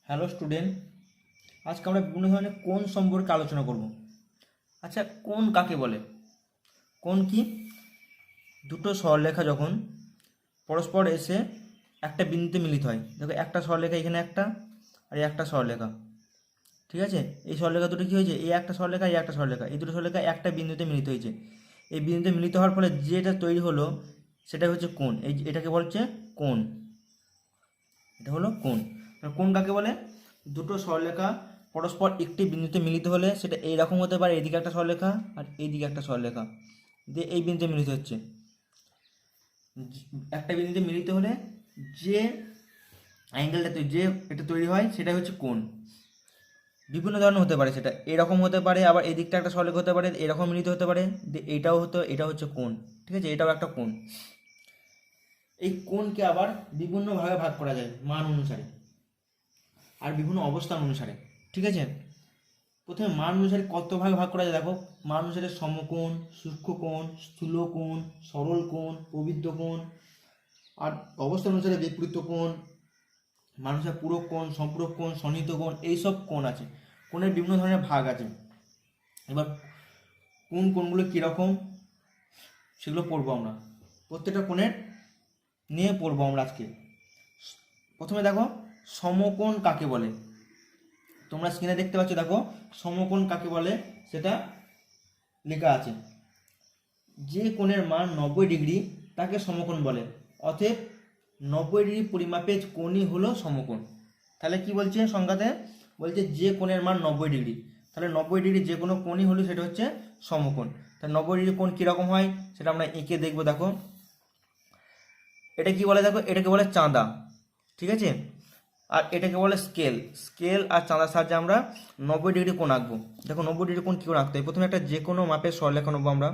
Hello student, আজকে আমরা বিভিন্ন ধরনের কোণ সম্পর্কে আলোচনা করব। আচ্ছা, কোণ কাকে বলে? কোণ কি? দুটো সরলরেখা যখন পরস্পর এসে একটা বিন্দুতে মিলিত হয়। দেখো, একটা সরলরেখা এখানে একটা, আর এই একটা সরলরেখা, ঠিক আছে? এই সরলরেখা দুটো কী হয়েছে? এই একটা সরলরেখা, এই একটা সরলরেখা, এই দুটো সরলরেখা একটা বিন্দুতে মিলিত হয়েছে। এই বিন্দুতে মিলিত হওয়ার ফলে যেটা তৈরি হলো সেটা হচ্ছে কোণ। এটাকে বলছে কোণ। এটা হলো কোণ। কোণ কাকে বলে? দুটো সরলরেখা পরস্পর একটি বিন্দুতে মিলিত হলে সেটা এইরকম হতে পারে, এইদিকে একটা সরলরেখা আর এইদিকে একটা সরলরেখা দিয়ে এই বিন্দুতে মিলিত হচ্ছে। একটা বিন্দুতে মিলিত হলে যে অ্যাঙ্গেলটা যে এটা তৈরি হয় সেটা হচ্ছে কোণ। বিভিন্ন ধরনের হতে পারে, সেটা এরকম হতে পারে, আবার এই দিকটা একটা সরলরেখা হতে পারে, এরকম মিলিত হতে পারে, এটা হচ্ছে কোণ। ঠিক আছে, এটাও একটা কোণ। এই কোণকে আবার বিভিন্ন ভাগে ভাগ করা যায় মান অনুসারে আর বিভিন্ন অবস্থান অনুসারে। ঠিক আছে, প্রথমে মান অনুসারে কত ভাগে ভাগ করা যায় দেখো। মান অনুসারে সমকোণ, সূক্ষ্মকোণ, স্থূলকোণ, সরল কোণ, প্রবৃদ্ধ কোণ। আর অবস্থান অনুসারে বিপরীত কোণ, মান অনুসারে পূরক কোণ, সম্পূরক কোণ, সন্নিহিত কোণ, এইসব কোণ আছে। কোণের বিভিন্ন ধরনের ভাগ আছে। এবার কোণগুলো কীরকম সেগুলো পড়বো আমরা। প্রত্যেকটা কোণের নিয়ে পড়বো আমরা আজকে। প্রথমে দেখো, সমকোণ কাকে বলে? তোমরা স্ক্রিনে দেখতে পাচ্ছ, দেখো সমকোণ কাকে বলে সেটা লেখা আছে। যে কোণের মান 90 ডিগ্রি তাকে সমকোণ বলে। অতএব 90 ডিগ্রি পরিমাপের কোণই হলো সমকোণ। তাহলে কি বলছে সংজ্ঞাতে? বলছে যে কোণের মান 90 ডিগ্রি, তাহলে 90 ডিগ্রি যে কোনো কোণই হলো সেটা হচ্ছে সমকোণ। তাহলে 90 ডিগ্রি কোণ কীরকম হয় সেটা আমরা এঁকে দেখবো। দেখো, এটা কি বলে? দেখো, এটাকে বলে চাঁদা। ঠিক আছে, আর এটাকে বলে স্কেল আর চাঁদার সাহায্যে আমরা 90 ডিগ্রি কোণ আঁকবো। দেখো 90 ডিগ্রি কোণ কী করে আঁকতে হয়? প্রথমে একটা যে কোনো মাপের সরলরেখা নেবো আমরা।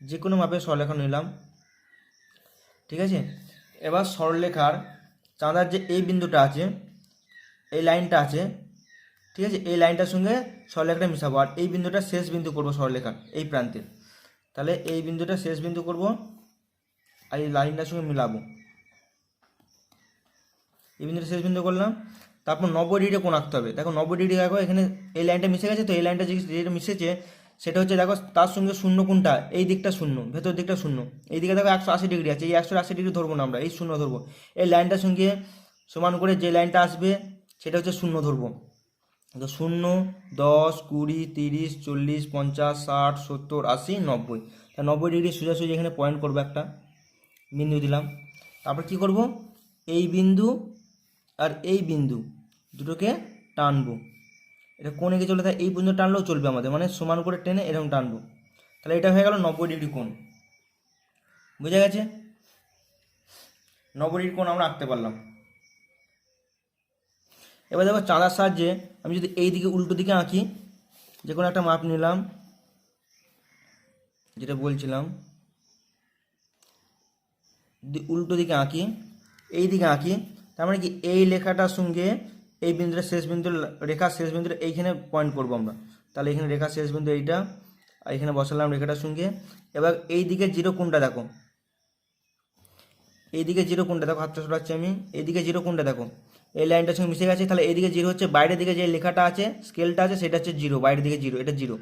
যে কোনো মাপের সরলরেখা নিলাম। ঠিক আছে, এবার সরলরেখার চাঁদার যে এই বিন্দুটা আছে, এই লাইনটা আছে, ঠিক আছে, এই লাইনটার সঙ্গে সরলরেখাটা মিশাবো, আর এই বিন্দুটা শেষ বিন্দু করবো সরলরেখার এই প্রান্তে। তাহলে এই বিন্দুটা শেষ বিন্দু করব আর এই লাইনটার সঙ্গে মিলাবো। এই বিন্দুটা শেষ বিন্দু করলাম। তারপর 90 ডিগ্রি কোণ আঁকতে হবে। দেখো 90 ডিগ্রি দেখো, এখানে এই লাইনটা মিশে গেছে, তো এই লাইনটা যেটা মিশেছে সেটা হচ্ছে, দেখো তার সঙ্গে শূন্য কোণটা, এই দিকটা শূন্য, ভেতর দিকটা শূন্য। এই দিকে দেখো 180 ডিগ্রি আছে, এই 180 ডিগ্রি ধরবো না আমরা, এই শূন্য ধরবো। এই লাইনটার সঙ্গে সমান করে যে লাইনটা আসবে সেটা হচ্ছে শূন্য ধরবো। তো 0, 10, 20, 30, 40, 50, 60, 70, 80, 90। তা 90 ডিগ্রি সোজাসুজি এখানে পয়েন্ট করবো, একটা বিন্দু দিলাম। তারপর কি করব? এই বিন্দু আর এই বিন্দু দুটোকে টানবো। এটা কোণ এঁকে চলে, তাই এই বিন্দু টানলেও চলবে আমাদের, মানে সমান করে টেনে এরকম টানবো। তাহলে এটা হয়ে গেল 90 ডিগ্রি কোণ। বুঝে গেছে? 90 ডিগ্রি কোণ আমরা আঁকতে পারলাম। এবার দেখো, চাঁদার সাহায্যে আমি যদি এই দিকে উল্টো দিকে আঁকি, যে কোনো একটা মাপ নিলাম, যেটা বলছিলাম, উল্টো দিকে আঁকি, এই দিকে আঁকি, তার মানে কি এই লেখাটার সঙ্গে এই বিন্দুটা শেষ বিন্দু, রেখার শেষ বিন্দুটা এইখানে পয়েন্ট করবো আমরা। তাহলে এখানে রেখার শেষ বিন্দু এইটা, আর এখানে বসালাম রেখাটার সঙ্গে। এবার এই দিকে জিরো কোণটা দেখো, এইদিকে জিরো কোণটা দেখো, হাতটা সরাচ্ছি আমি, এইদিকে জিরো কোণটা দেখো, এই লাইনটার সঙ্গে মিশে গেছে। তাহলে এইদিকে জিরো হচ্ছে, বাইরের দিকে যে লেখাটা আছে স্কেলটা আছে সেটা হচ্ছে জিরো, বাইরের দিকে জিরো, এটা জিরো।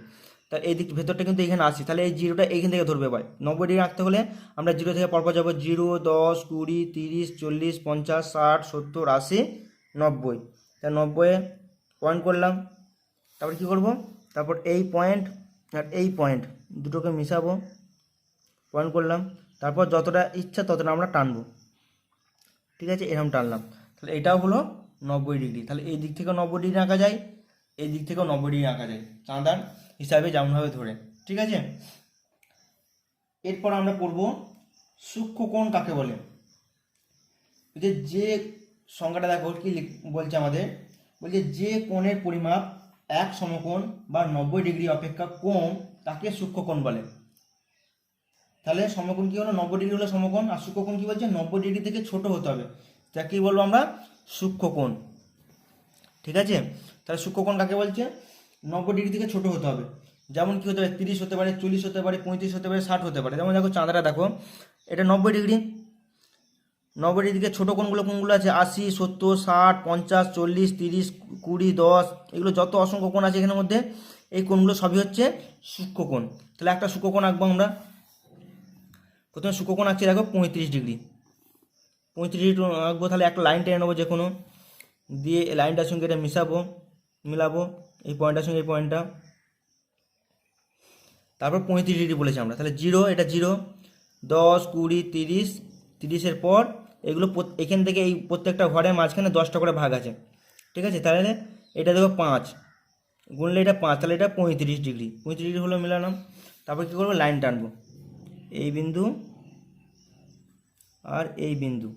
তাহলে এই দিক ভেতরটা কিন্তু এখানে আসি, তাহলে এই জিরোটা এইখান থেকে ধরবে। এবার 90 ডিগ্রি রাখতে হলে আমরা জিরো থেকে পরপর যাবো, 0, 10, 20, 30, 40, 50, 60, 70, 80, 90। তাহলে 90 পয়েন্ট করলাম। তারপর কি করব? তারপর এই পয়েন্ট আর এই পয়েন্ট দুটোকে মিশাবো, পয়েন্ট করলাম। তারপর যতটা ইচ্ছা ততটা আমরা টানবো। ঠিক আছে, এরকম টানলাম। তাহলে এটাও হলো 90 ডিগ্রি। তাহলে এই দিক থেকেও 90 ডিগ্রি আঁকা যায়, এই দিক থেকেও 90 ডিগ্রি আঁকা যায় চাঁদার হিসাবে যেমনভাবে ধরে। ঠিক আছে, এরপর আমরা পড়ব সূক্ষ্মকোণ কাকে বলে। যে সংজ্ঞাটা দেখো কি বলছে আমাদের, বলছে যে কোণের পরিমাপ এক সমকোণ বা 90 ডিগ্রি অপেক্ষা কম তাকে সূক্ষ্মকোণ বলে। তাহলে সমকোণ কি হলো? 90 ডিগ্রি হলো সমকোণ। আর সূক্ষ্মকোণ কি বলছে? 90 ডিগ্রি থেকে ছোট হতে হবে, তাকে বলবো আমরা সূক্ষ্মকোণ। ঠিক আছে, তাহলে সূক্ষ্মকোণ কাকে বলছে? 90 ডিগ্রি থেকে ছোট হতে হবে। যেমন কি হতে পারে? 30 হতে পারে, 40 হতে পারে, 35 হতে পারে, 60 হতে পারে। যেমন দেখো চাঁদাটা দেখো, এটা 90 ডিগ্রি, 90 ডিগ্রি থেকে ছোটো কোণগুলো আছে 80, 70, 60, 50, 40, 30, 20, 10, এগুলো যত অসংখ্য কোণ আছে এখানের মধ্যে এই কোণগুলো সবই হচ্ছে সূক্ষ্ম কোণ। তাহলে একটা সূক্ষ্ম কোণ আঁকবো আমরা। প্রথমে সূক্ষ্ম কোণ আঁকছি, দেখো 35 ডিগ্রি। 35 ডিগ্রি আঁকবো, তাহলে একটা লাইন টেনে নেবো যে কোনো, দিয়ে এই লাইনটার সঙ্গে এটা মিলাবো এই পয়েন্টটার সঙ্গে এই পয়েন্টটা। তারপর 35 ডিগ্রি বলেছি আমরা, তাহলে 0, এটা 0, 10, 20, 30, 30-এর পর এগুলো এখান থেকে এই প্রত্যেকটা ঘরের মাঝখানে 10টা করে ভাগ আছে, ঠিক আছে। তাহলে এটা দেখো 5 গুনলে এটা 5, তাহলে এটা 35 ডিগ্রি। 35 ডিগ্রি হলো মিলালাম। তারপর কী করবো, লাইন টানবো, এই বিন্দু আর এই বিন্দু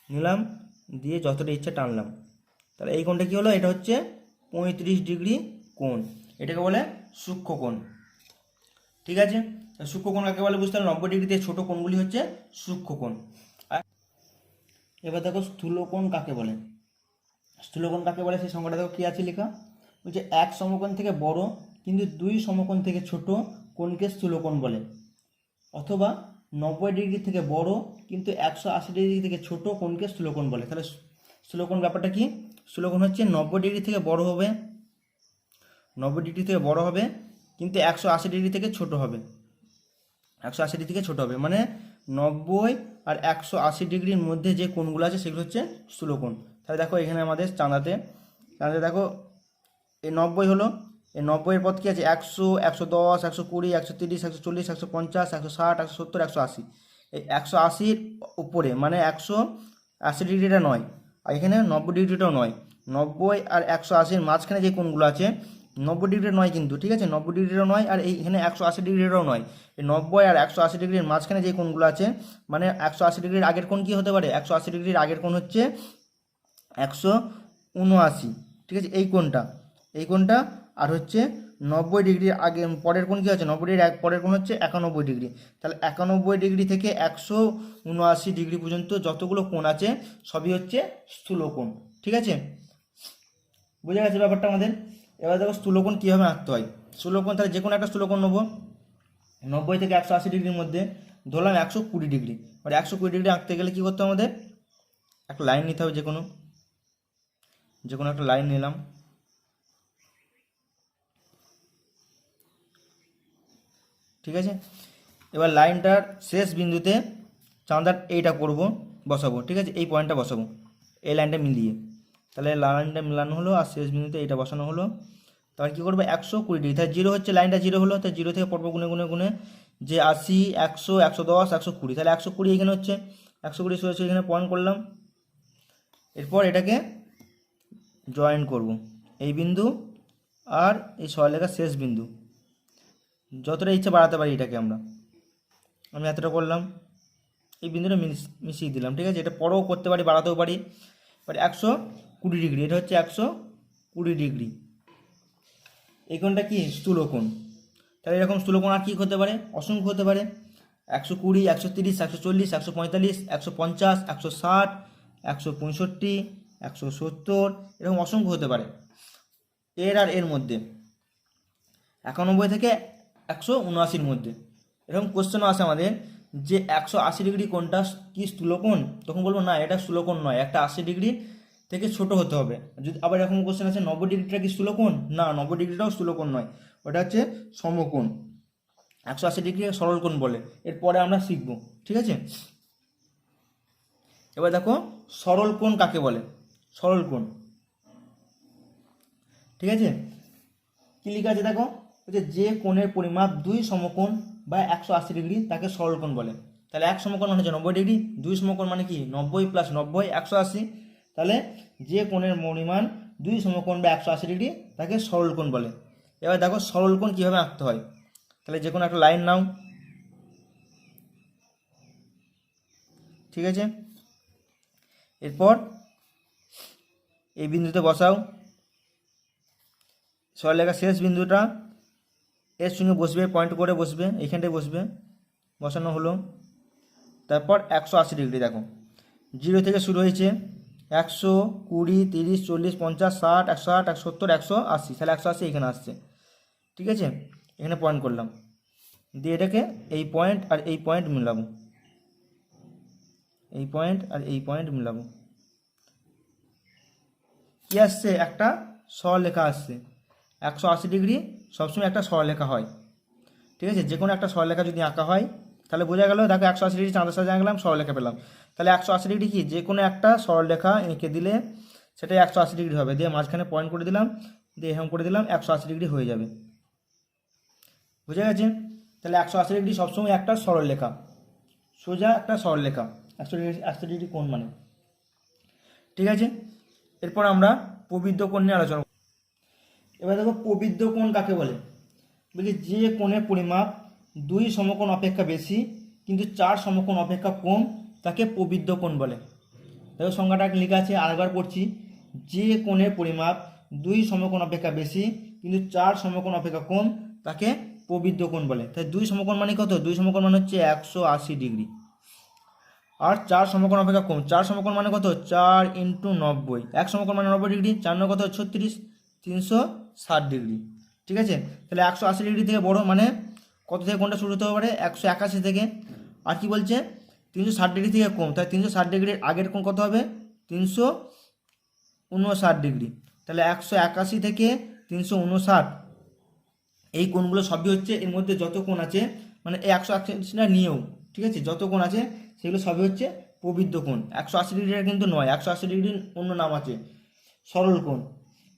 নিলাম, দিয়ে যতটা ইচ্ছা টানলাম। তাহলে এই কোণটা কী হলো, এটা হচ্ছে 35 ডিগ্রি কোণ। এটাকে বলে সূক্ষ্ম কোণ, ঠিক আছে। সূক্ষ্ম কোণ কাকে বলে বুঝতে হবে, 90 ডিগ্রিতে ছোটো কোণগুলি হচ্ছে সূক্ষ্ম কোণ। আর এবার দেখো স্থূলকোণ কাকে বলে। স্থূলকোণ কাকে বলে সেই সংখ্যাটা দেখো কী আছে লেখা, বলছে এক সমকোণ থেকে বড় কিন্তু দুই সমকোণ থেকে ছোট কোণকে স্থূলকোণ বলে, অথবা 90 ডিগ্রি থেকে বড় কিন্তু 180 ডিগ্রি থেকে ছোট কোণকে স্থূলকোণ বলে। তাহলে স্থূলকোণ ব্যাপারটা কি, স্থূলকোণ হচ্ছে 90 ডিগ্রি থেকে বড় হবে, 90 ডিগ্রি থেকে বড় হবে কিন্তু 180 ডিগ্রি থেকে ছোট হবে, 180 ডিগ্রি থেকে ছোট হবে, মানে 90 আর 180 ডিগ্রির মধ্যে যে কোণগুলো আছে সেগুলো হচ্ছে স্থূলকোণ। তাহলে দেখো এখানে আমাদের চাঁদাতে দেখো এই 90 হলো, এই 90-এর পদ কী আছে, 100, 110, 120, 130, 140, 150, 160, 170, 180। এই 180-র উপরে মানে 180 ডিগ্রিটা নয়, আর এখানে 90 ডিগ্রিটাও নয়। 90 আর 180-র মাঝখানে যে কোণগুলো আছে 90 ডিগ্রি নয় কিন্তু, ঠিক আছে, 90 ডিগ্রিটাও নয় আর এইখানে 180 ডিগ্রিটাও নয়। এই 90 আর 180 ডিগ্রির মাঝখানে যে কোণগুলো আছে মানে 180 ডিগ্রির আগের কোণ কী হতে পারে, 180 ডিগ্রির আগের কোণ হচ্ছে 179, ঠিক আছে, এই কোণটা আর হচ্ছে 90 ডিগ্রির আগে পরের কোণ কী আছে, 90 ডিগ্রির পরের কোণ হচ্ছে 91 ডিগ্রি। তাহলে 91 ডিগ্রি থেকে 179 ডিগ্রি পর্যন্ত যতগুলো কোণ আছে সবই হচ্ছে স্থূলকোণ, ঠিক আছে। বোঝা গেছে ব্যাপারটা আমাদের। এবার দেখো স্থূলকোণ কীভাবে আঁকতে হয়। স্থূলকোণ তাহলে যে কোনো একটা স্থূলকোণ নেবো, 90 থেকে 180 ডিগ্রির মধ্যে ধরলাম 120 ডিগ্রি। এবার 120 ডিগ্রি আঁকতে গেলে কী করতে হবে, আমাদের একটা লাইন নিতে হবে, যে কোনো একটা লাইন নিলাম, ঠিক আছে। এবার লাইনটার শেষ বিন্দুতে চাঁদার এইটা করব, বসাবো, ঠিক আছে, এই পয়েন্টটা বসাবো এই লাইনটা মিলিয়ে। তাহলে লাইনটা মেলানো হলো আর শেষ বিন্দুতে এইটা বসানো হলো। তারপর কী করবো, 120 ডিগ্রি, তাহলে 0 হচ্ছে, লাইনটা 0 হলো, তাই 0 থেকে পড়বো গুনে যে 80, 100, 110, 120, তাহলে 120 এখানে হচ্ছে, 120 হচ্ছে, এখানে পয়েন্ট করলাম। এরপর এটাকে জয়েন করব, এই বিন্দু আর এই সরলরেখার শেষ বিন্দু, যতটা ইচ্ছা বাড়াতে পারি এটাকে আমি এতটা করলাম, এই বিন্দুটা মিশিয়ে দিলাম, ঠিক আছে। এটা পরেও করতে পারি, বাড়াতেও পারি। এবার 120 ডিগ্রি, এটা হচ্ছে 120 ডিগ্রি, এই কোণটা কি স্থূলকোণ। তাহলে এরকম স্থূলকোণ আর কী হতে পারে, অসংখ্য হতে পারে, 120, 130, 140, 145, 150, 160, 165, 170, এরকম অসংখ্য হতে পারে। এর আর এর মধ্যে 91 থেকে 179-র মধ্যে এরকম কোশ্চেনও আসে আমাদের যে 180 ডিগ্রি কোণটা কি স্থূলকোণ, তখন বলবো না এটা স্থূলকোণ নয়, একটা 80 ডিগ্রি থেকে ছোট হতে হবে। যদি আবার এরকম কোশ্চেন আছে 90 ডিগ্রিটা কি স্থূলকোণ, না 90 ডিগ্রিটাও স্থূলকোণ নয়, ওটা হচ্ছে সমকোণ। 180 ডিগ্রি সরল কোণ বলে, এরপরে আমরা শিখব, ঠিক আছে। এবার দেখো সরল কোণ কাকে বলে, সরল কোণ, ঠিক আছে। কি লেখা আছে দেখো, যে কোণের পরিমাপ দুই সমকোণ বা 180 ডিগ্রি তাকে সরল কোণ বলে। তাহলে এক সমকোণ মানে হচ্ছে 90 ডিগ্রি, দুই সমকোণ মানে কি 90 + 90 180, তাহলে যে কোণের পরিমাণ দুই সমকোণ বা 180 ডিগ্রি তাকে সরল কোণ বলে। এবার দেখো সরল কোণ কীভাবে আঁকতে হয়। তাহলে যে কোনো একটা লাইন নাও, ঠিক আছে, এরপর এই বিন্দুতে বসাও, সরলরেখার শেষ বিন্দুটা এর সঙ্গে বসবে, পয়েন্ট করে বসবে, এইখানটায় বসবে, বসানো হলো। তারপর 180 ডিগ্রি, দেখো 0 থেকে শুরু হয়েছে, 100, 20, 30, 40, 50, 60, 160, 170, 180, তাহলে 180 এখানে আসছে, ঠিক আছে। এখানে পয়েন্ট করলাম, দিয়ে এটাকে এই পয়েন্ট আর এই পয়েন্ট মিলাবো, এই পয়েন্ট আর এই পয়েন্ট মিলাবো, কি আসছে, একটা সরলরেখা আসছে। 180 ডিগ্রি সবসময় একটা সরলরেখা হয়, ঠিক আছে। যে কোনো একটা সরলরেখা যদি আঁকা হয় তাহলে বোঝা গেল, দেখো 180 ডিগ্রি চাঁদের সাথে আঁকলাম, সরলরেখা পেলাম। তাহলে 180 ডিগ্রি কি, যে কোনো একটা সরলরেখা এঁকে দিলে সেটাই 180 ডিগ্রি হবে, দিয়ে মাঝখানে পয়েন্ট করে দিলাম, দিয়ে এরকম করে দিলাম, 180 ডিগ্রি হয়ে যাবে। বুঝে গেছে? তাহলে 180 ডিগ্রি সবসময় একটা সরলরেখা, সোজা একটা সরলরেখা, 180 ডিগ্রি কোণ মানে, ঠিক আছে। এরপর আমরা প্রবৃদ্ধ কোণ নিয়ে আলোচনা করব। এবার দেখো প্রবৃদ্ধ কোণ কাকে বলে, বলছি যে কোণের পরিমাপ 2 সমকোণ অপেক্ষা বেশি কিন্তু 4 সমকোণ অপেক্ষা কম তাকে প্রবৃদ্ধ কোণ বলে। দেখো সংজ্ঞাটা লেখা আছে, আরেকবার পড়ছি। যে কোণের পরিমাপ 2 সমকোণ অপেক্ষা বেশি কিন্তু 4 সমকোণ অপেক্ষা কম তাকে প্রবৃদ্ধ কোণ বলে। তাই 2 সমকোণ মানে কত, 2 সমকোণ মানে হচ্ছে 180 ডিগ্রি, আর 4 সমকোণ অপেক্ষা কম, 4 সমকোণ মানে কত, 4 × 90, 1 সমকোণ মানে 90 ডিগ্রি, 4 কত 36, 360 ডিগ্রি, ঠিক আছে। তাহলে 180 ডিগ্রি থেকে বড় মানে কত থেকে কোনটা শুরু হতে পারে, 181 থেকে। আর কি বলছে, 360 ডিগ্রি থেকে কম, তাই 360 ডিগ্রির আগের কোণ কত হবে, 359 ডিগ্রি। তাহলে 181 থেকে 359, এই কোণগুলো সবই হচ্ছে, এর মধ্যে যত কোণ আছে মানে এই 180টা নিয়েও, ঠিক আছে, যত কোণ আছে সেগুলো সবই হচ্ছে প্রবৃদ্ধ কোণ। 180 ডিগ্রিটা কিন্তু নয়, 180 ডিগ্রির অন্য নাম আছে সরল কোণ,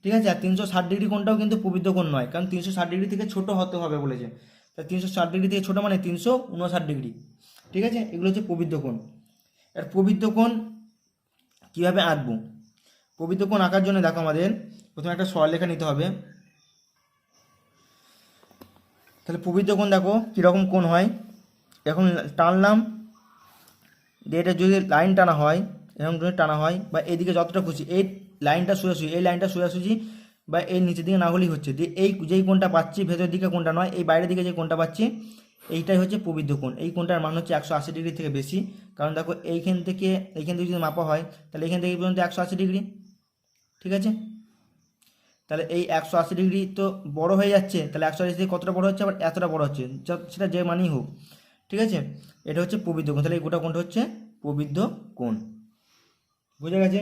ঠিক আছে। আর 360 ডিগ্রি কোণটাও কিন্তু প্রবৃদ্ধ কোণ নয়, কারণ 360 ডিগ্রি থেকে ছোট হতে হবে বলেছে। তাই 360 ডিগ্রি থেকে ছোট মানে 359 ডিগ্রি, ঠিক আছে। এগুলো হচ্ছে প্রবৃদ্ধ কোণ। আর প্রবৃদ্ধ কোণ কীভাবে আঁকবো, প্রবৃদ্ধ কোণ আঁকার জন্য দেখো আমাদের প্রথমে একটা সরলরেখা নিতে হবে। তাহলে প্রবৃদ্ধ কোণ দেখো কীরকম কোণ হয়, এখন টানলাম, দিয়ে এটা যদি লাইন টানা হয়, এরকম যদি টানা হয়, বা এইদিকে যতটা খুশি, এই লাইনটা সোজাসুজি, এই লাইনটা সোজাসুজি বা এই নিচের দিকে না হলেই হচ্ছে, দিয়ে এই যেই কোণটা পাচ্ছি ভেতরের দিকে কোণটা নয়, এই বাইরের দিকে যে কোণটা পাচ্ছি এইটাই হচ্ছে প্রবৃদ্ধ কোণ। এই কোণটার মান হচ্ছে 180 ডিগ্রি থেকে বেশি, কারণ দেখো এইখান থেকে যদি মাপা হয় তাহলে এইখান থেকে পর্যন্ত 180 ডিগ্রি, ঠিক আছে। তাহলে এই 180 ডিগ্রি তো বড় হয়ে যাচ্ছে, তাহলে 180 থেকে কতটা বড় হচ্ছে, আবার এতটা বড় হচ্ছে, সেটা যে মানেই হোক, ঠিক আছে। এটা হচ্ছে প্রবৃদ্ধ কোণ, তাহলে এই গোটা কোণটা হচ্ছে প্রবৃদ্ধ কোণ। বুঝে গেছে?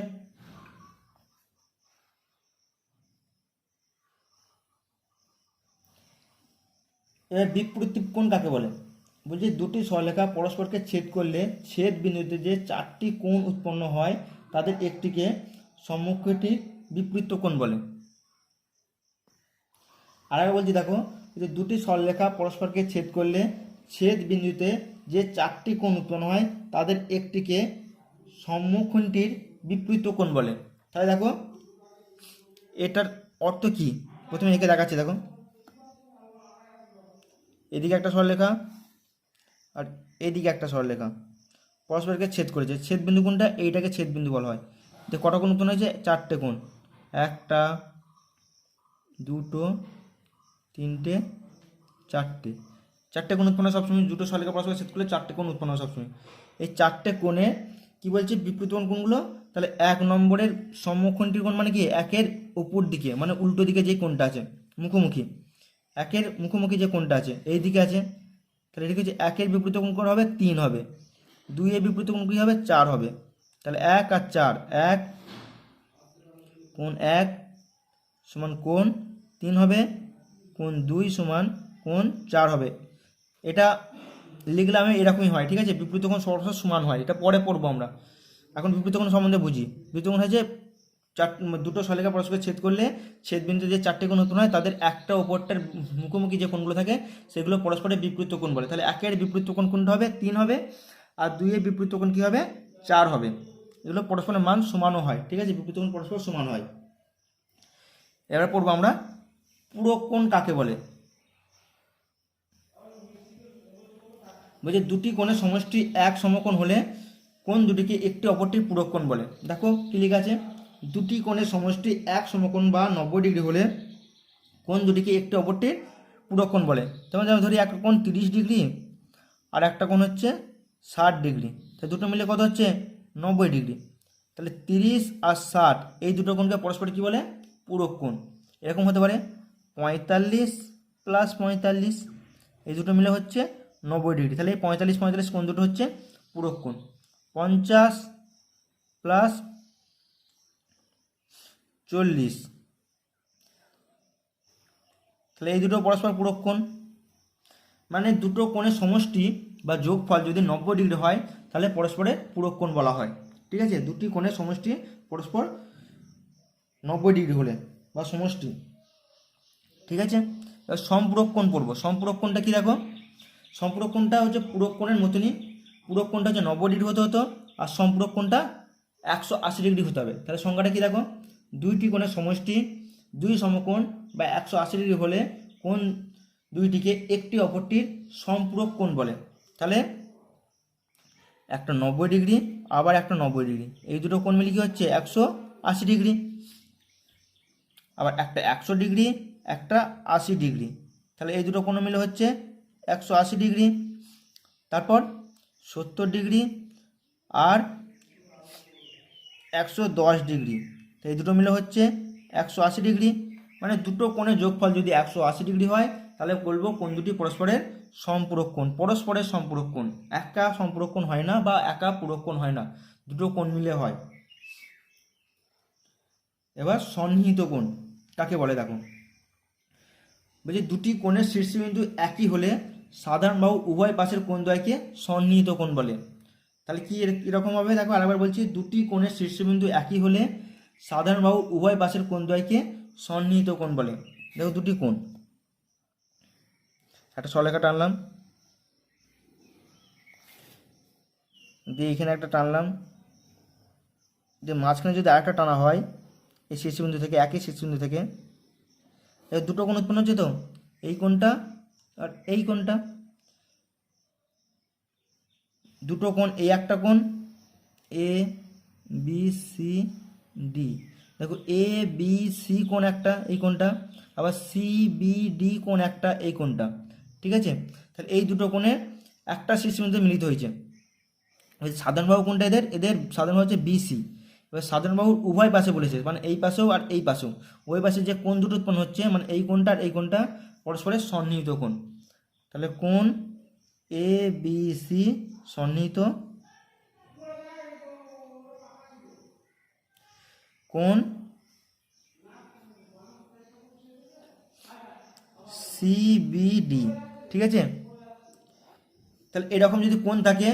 এবার বিপরীত কোণ কাকে বলে, বলছি দুটি সরলরেখা পরস্পরকে ছেদ করলে ছেদ বিন্দুতে যে 4টি কোণ উৎপন্ন হয় তাদের একটিকে সম্মুখটি বিপরীত কোণ বলে। আর আগে বলছি দেখো, যে দুটি সরলরেখা পরস্পরকে ছেদ করলে ছেদ বিন্দুতে যে 4টি কোণ উৎপন্ন হয় তাদের একটিকে সম্মুখটির বিপরীত কোণ বলে। তাহলে দেখো এটার অর্থ কি, প্রথমে এঁকে দেখাচ্ছি। দেখো এদিকে একটা সরলরেখা আর এদিকে একটা সরলরেখা পরস্পরকে ছেদ করেছে, ছেদ বিন্দু কোণটা, এইটাকে ছেদ বিন্দু বলা হয়। যে কটা কোণ উৎপন্ন হয়েছে, 4টে কোণ, 1টা 2টো 3টে 4টে কোণ উৎপন্ন সবসময়, দুটো সরলরেখা পরস্পর ছেদ করলে 4টে কোণ উৎপন্ন হয় সবসময়। এই 4টে কোণে কি বলছে, বিপরীত কোণ কোনগুলো, তাহলে 1 নম্বরের সম্মুখটির কোণ মানে কি, একের উপর দিকে মানে উল্টো দিকে যে কোণটা আছে, মুখোমুখি, একের মুখোমুখি যে কোণটা আছে এই দিকে আছে, তাহলে এটা হচ্ছে 1-এর বিপরীত কোণ কোণ হবে 3 হবে, 2-এর বিপরীত কোণ কী হবে 4 হবে। তাহলে 1 আর 4, 1 কোণ 1 সমান কোণ 3 হবে, কোণ 2 সমান কোণ 4 হবে। এটা লিখলে আমি এরকমই হয়, ঠিক আছে। বিপরীত কোণ সরাসরি সমান হয়, এটা পরে পড়বো আমরা, এখন বিপরীত কোণ সম্বন্ধে বুঝি। বিপরীত কোণ হচ্ছে দুটো সরলরেখা পরস্পর ছেদ করলে ছেদ বিন্দু যে 4টে কোণ উৎপন্ন হয় তাদের একটা ওপরটার মুখোমুখি যে কোণগুলো থাকে সেগুলো পরস্পরের বিপরীত কোণ বলে। তাহলে 1-এর বিপরীত কোণ কোনটা হবে, 3 হবে, আর 2-এর বিপরীত কোণ কী হবে, 4 হবে। এগুলো পরস্পরের মান সমানও হয়, ঠিক আছে, বিপরীত কোণ পরস্পর সমান হয়। এবার পড়বো আমরা পূরক কোণ কাকে বলে। বলছে দুটি কোণের সমষ্টি এক সমকোণ হলে কোণ দুটিকে একটি অপরটির পূরক কোণ বলে। দেখো কি লেখা আছে, দুটি কোণের সমষ্টি এক সমকোণ বা 90 ডিগ্রি হলে কোণ দুটিকে একটি অপরটির পূরক কোণ বলে। যেমন যেমন ধরি একটা কোণ 30 ডিগ্রি আর একটা কোণ হচ্ছে 60 ডিগ্রি, তাই দুটো মিলে কত হচ্ছে 90 ডিগ্রি। তাহলে 30 আর 60 এই দুটো কোণকে পরস্পর কী বলে, পূরক কোণ। এরকম হতে পারে 45 + 45, এই দুটো মিলে হচ্ছে 90 ডিগ্রি। তাহলে এই 45 কোণ দুটো হচ্ছে পূরক কোণ। 50 প্লাস 40, তাহলে এই দুটো পরস্পর পূরক কোণ। মানে দুটো কোণের সমষ্টি বা যোগফল যদি 90 ডিগ্রি হয় তাহলে পরস্পরের পূরক কোণ বলা হয়। ঠিক আছে, দুটি কোণের সমষ্টি পরস্পর 90 ডিগ্রি হলে বা সমষ্টি। ঠিক আছে, এবার সম্পূরক কোণ পড়বো। সম্পূরক কোণটা কি দেখো, সম্পূরক কোণটা হচ্ছে পূরক কোণের মতনই। পূরক কোণটা হচ্ছে 90 ডিগ্রি হতে হতো, আর সম্পূরক কোণটা 180 ডিগ্রি হতে হবে। তাহলে সংখ্যাটা কি দেখো, দুইটি কোণের সমষ্টি, দুই সমকোণ বা 180 ডিগ্রি হলে কোণ দুইটিকে একটি অপরটির সম্পূরক কোণ বলে। তাহলে একটা 90 ডিগ্রি আবার একটা 90 ডিগ্রি, এই দুটো কোণ মিলে কি হচ্ছে 180 ডিগ্রি। আবার একটা 100 ডিগ্রি, একটা 80 ডিগ্রি, তাহলে এই দুটো কোণ মিলে হচ্ছে 180 ডিগ্রি। তারপর 70 ডিগ্রি আর 110 ডিগ্রি, তো এই দুটো মিলে হচ্ছে 180 ডিগ্রি। মানে দুটো কোণের যোগফল যদি 180 ডিগ্রি হয় তাহলে বলবো কোণ দুটি পরস্পরের সম্পূরক কোণ। পরস্পরের সম্পূরক কোণ, একা সম্পূরক কোণ হয় না বা একা পূরক কোণ হয় না, দুটো কোণ মিলে হয়। এবার সন্নিহিত কোণ কাকে বলে দেখো, বলছি দুটি কোণের শীর্ষবিন্দু একই হলে সাধারণ বাহু উভয় পাশের কোণদ্বয়কে সন্নিহিত কোণ বলে। তাহলে কি এরকম হবে দেখো, আরেকবার বলছি, দুটি কোণের শীর্ষবিন্দু একই হলে সাধারণ বাহু উভয় পাশের কোণদ্বয়কে সন্নিহিত কোণ বলে। দেখো দুটি কোণ, একটা সরলরেখা টানলাম, দিয়ে এখানে একটা টানলাম, দিয়ে মাঝখানে যদি আরেকটা টানা হয় এই শীর্ষবিন্দু থেকে, একই শীর্ষবিন্দু থেকে, এবার দুটো কোণ উৎপন্ন হচ্ছে, তো এই কোণটা আর এই কোণটা, দুটো কোণ, এই একটা কোণ এ বি সি ডি, দেখো এ বি সি কোণ একটা, এই কোণটা, আবার সি বি ডি কোণ একটা, এই কোণটা। ঠিক আছে, তাহলে এই দুটো কোণের একটা শীর্ষবিন্দু মিলিত হয়েছে। সাধারণ বাহু কোণটা এদের, এদের সাধারণ বাহু হচ্ছে বিসি। এবার সাধারণ বাহুর উভয় পাশে বলেছে, মানে এই পাশেও আর এই পাশেও, ওই পাশে যে কোণ দুটো উৎপন্ন হচ্ছে, মানে এই কোণটা আর এই কোণটা পরস্পরের সন্নিহিত কোণ। তাহলে কোণ এ বি সি সন্নিহিত কোণ সিবিডি। ঠিক আছে, তাহলে এরকম যদি কোণ থাকে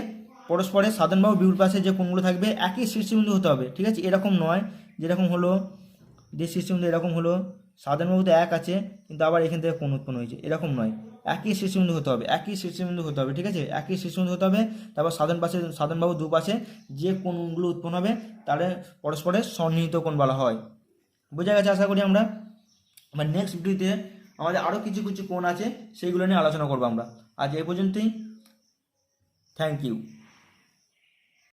পরস্পরের সাধারণ বাহু বিপরীত পাশে যে কোণগুলো থাকবে একই শীর্ষবিন্দু হতে হবে। ঠিক আছে, এরকম নয় যেরকম হলো, যে শীর্ষবিন্দু এরকম হলো, সাধারণ বাহু তো এক আছে কিন্তু আবার এখান থেকে কোণ উৎপন্ন হয়েছে, এরকম নয়, একই শীর্ষবিন্দু হতে হবে, একই শীর্ষবিন্দু হতে হবে। ঠিক আছে, একই শীর্ষবিন্দু হতে হবে। তারপর সাধারণ বাহু দুপাশে যে কোণগুলো উৎপন্ন হবে তাহলে পরস্পরের সন্নিহিত কোণ বলা হয়। বোঝা গেছে আশা করি। আমরা আবার নেক্সট ভিডিওতে আমাদের আরও কিছু কিছু কোণ আছে সেইগুলো নিয়ে আলোচনা করবো আমরা। আজ এই পর্যন্তই, থ্যাংক ইউ।